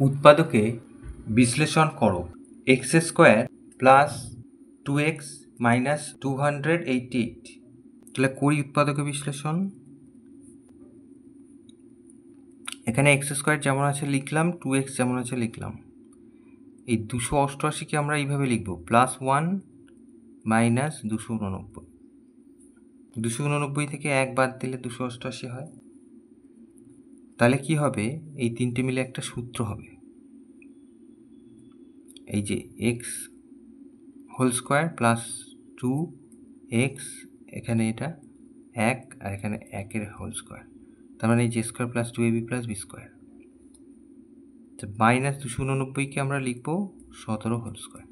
উৎপাদকে বিশ্লেষণ করো। X square plus 2x minus 288। তাহলে করি উৎপাদকে বিশ্লেষণ। এখানে এক্স স্কোয়ার যেমন আছে লিখলাম, 2x যেমন আছে লিখলাম। এই 288কে আমরা এইভাবে লিখব, +1 মাইনাস 289। 289 থেকে 1 বাদ দিলে 288 হয়। তাহলে কি হবে, এই তিনটে মিলে একটা সূত্র হবে। এই যে x whole square plus 2x, এখানে এটা 1 আর এখানে 1-এর হোল স্কোয়ার, তার মানে এই যে square plus 2ab plus B square. Minus 289কে আমরা লিখব 17 হোল স্কোয়ার।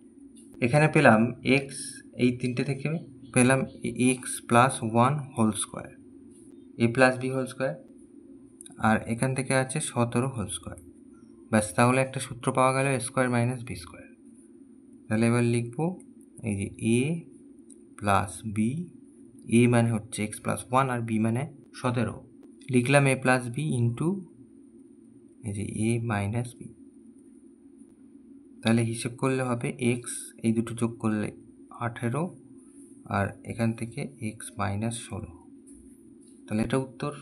এখানে পেলাম এক্স, এই তিনটে থেকে পেলাম এক্স প্লাস 1 হোল স্কোয়ার, এ প্লাস বি হোল স্কোয়ার, আর এখান থেকে আছে 17 হোল স্কোয়ার। ব্যাস, তাহলে একটা সূত্র পাওয়া গেল, স্কোয়ার মাইনাস বি স্কোয়ার। তাহলে এবার লিখব এই যে এ প্লাস বি, এ মানে হচ্ছে এক্স প্লাস 1 আর বি মানে 17। লিখলাম এ প্লাস বি ইন্টু এই যে এ মাইনাস বি। তাহলে হিসেব করলে হবে এক্স, এই দুটো যোগ করলে 18, আর এখান থেকে এক্স মাইনাস 16। তাহলে এটা উত্তর।